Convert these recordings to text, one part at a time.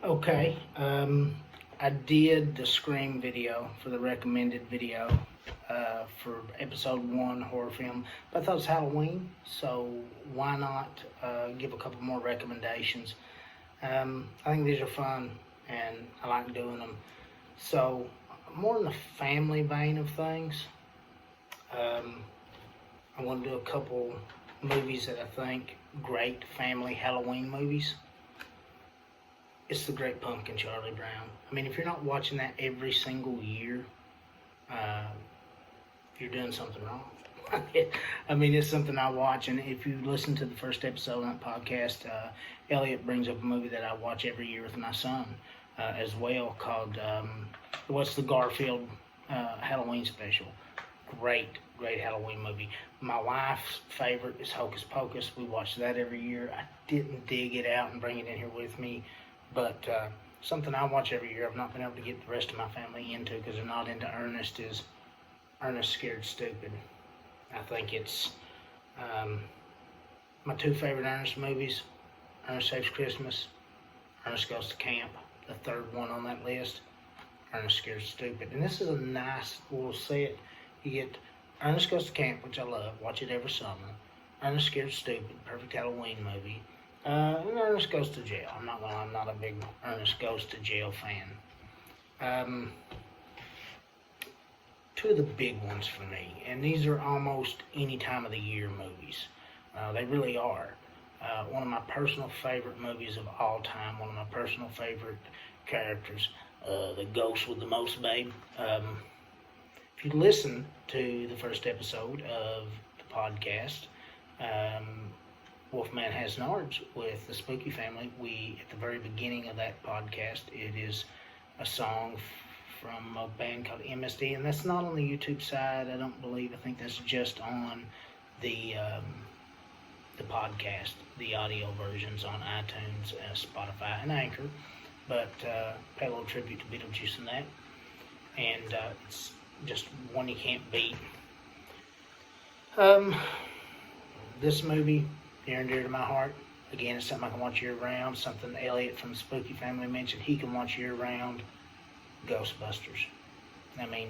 Okay, I did the Scream video for the recommended video for episode 1 horror film, but I thought it was Halloween, so why not give a couple more recommendations? I think these are fun and I like doing them. So, more in the family vein of things, I want to do a couple movies that I think great family Halloween movies. It's The Great Pumpkin, Charlie Brown. I mean, if you're not watching that every single year, uh, you're doing something wrong. I mean, it's something I watch, and if you listen to the first episode on that podcast, Elliot brings up a movie that I watch every year with my son as well, called what's the Garfield Halloween special. Great Halloween movie. My wife's favorite is Hocus Pocus. We watch that every year. I didn't dig it out and bring it in here with me, but something I watch every year I've not been able to get the rest of my family into because they're not into Ernest is Ernest Scared Stupid. I think it's my two favorite Ernest movies, Ernest Saves Christmas, Ernest Goes to Camp, the third one on that list, Ernest Scared Stupid. And this is a nice little set. You get Ernest Goes to Camp, which I love, watch it every summer, Ernest Scared Stupid, perfect Halloween movie, and Ernest Goes to Jail. I'm not a big Ernest Goes to Jail fan. Two of the big ones for me, and these are almost any time of the year movies. They really are. One of my personal favorite movies of all time, one of my personal favorite characters, the ghost with the most babe. If you listen to the first episode of the podcast, Wolfman Has Nards with the Spooky Family, at the very beginning of that podcast, it is a song from a band called MSD, and that's not on the YouTube side, I don't believe. I think that's just on the podcast, the audio versions on iTunes, Spotify, and Anchor. But pay a little tribute to Beetlejuice in that, and it's just one you can't beat. This movie, near and dear to my heart. Again, it's something I can watch year round. Something Elliot from the Spooky Family mentioned he can watch year round. Ghostbusters. I mean,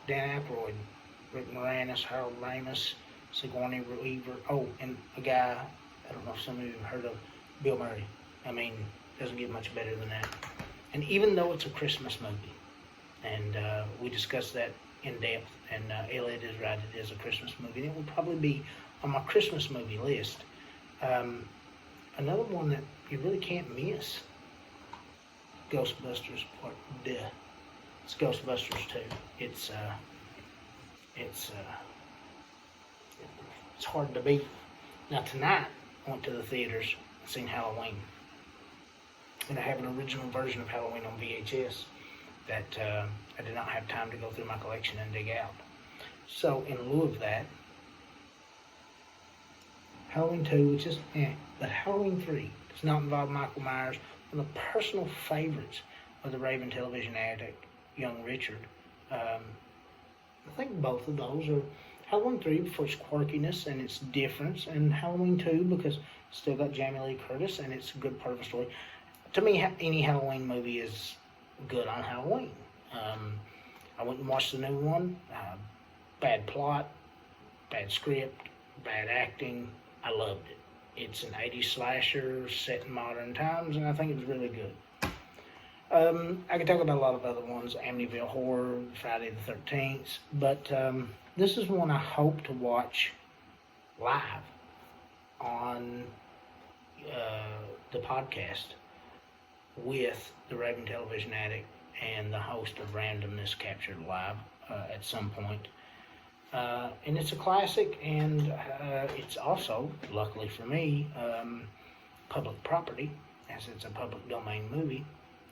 Dan Aykroyd, Rick Moranis, Harold Ramis, Sigourney Weaver. Oh, and a guy, I don't know if some of you have heard of, Bill Murray. I mean, doesn't get much better than that. And even though it's a Christmas movie, and we discussed that in depth, and Elliot is right, it is a Christmas movie, and it will probably be on my Christmas movie list. Another one that you really can't miss, Ghostbusters Part Duh. It's Ghostbusters 2. It's hard to beat. Now tonight I went to the theaters and seen Halloween, and I have an original version of Halloween on VHS that I did not have time to go through my collection and dig out. So in lieu of that, Halloween 2, which is but Halloween 3 does not involve Michael Myers. One of the personal favorites of the Raven television addict, Young Richard. I think both of those are Halloween 3 for its quirkiness and its difference, and Halloween 2 because it's still got Jamie Lee Curtis and it's a good part of the story. To me, any Halloween movie is good on Halloween. I went and watched the new one. Bad plot, bad script, bad acting. I loved it. It's an 80s slasher set in modern times, and I think it was really good. I could talk about a lot of other ones, Amityville Horror, Friday the 13th, but this is one I hope to watch live on the podcast with the Raven Television Addict and the host of Randomness Captured Live at some point. And it's a classic, and it's also, luckily for me, public property, as it's a public domain movie.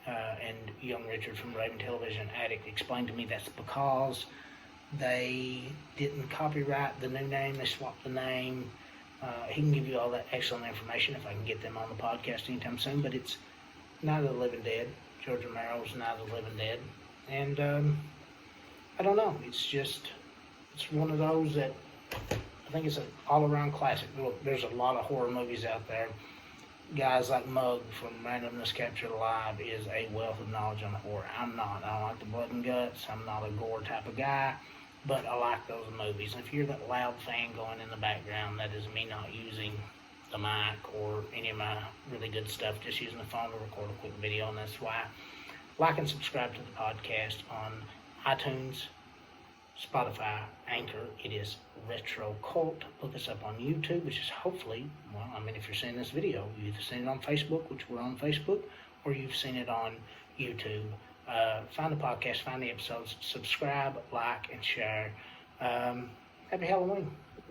And Young Richard from Raven Television Addict explained to me that's because they didn't copyright the new name, they swapped the name. He can give you all that excellent information if I can get them on the podcast anytime soon, but it's Night of the Living Dead. George Romero's Night of the Living Dead. And I don't know, it's one of those that I think it's an all-around classic. Look, there's a lot of horror movies out there. guys like Mug from Randomness Captured Alive is a wealth of knowledge on horror. I'm not. I don't like the blood and guts. I'm not a gore type of guy, but I like those movies. And if you're that loud fan going in the background, that is me not using the mic or any of my really good stuff, just using the phone to record a quick video, and that's why. Like and subscribe to the podcast on iTunes, Spotify, Anchor. It is Retro Cult. Look us up on YouTube, which is hopefully, well, I mean, if you're seeing this video, you've either seen it on Facebook, which we're on Facebook, or you've seen it on YouTube. Find the podcast, find the episodes, subscribe, like, and share. Happy Halloween.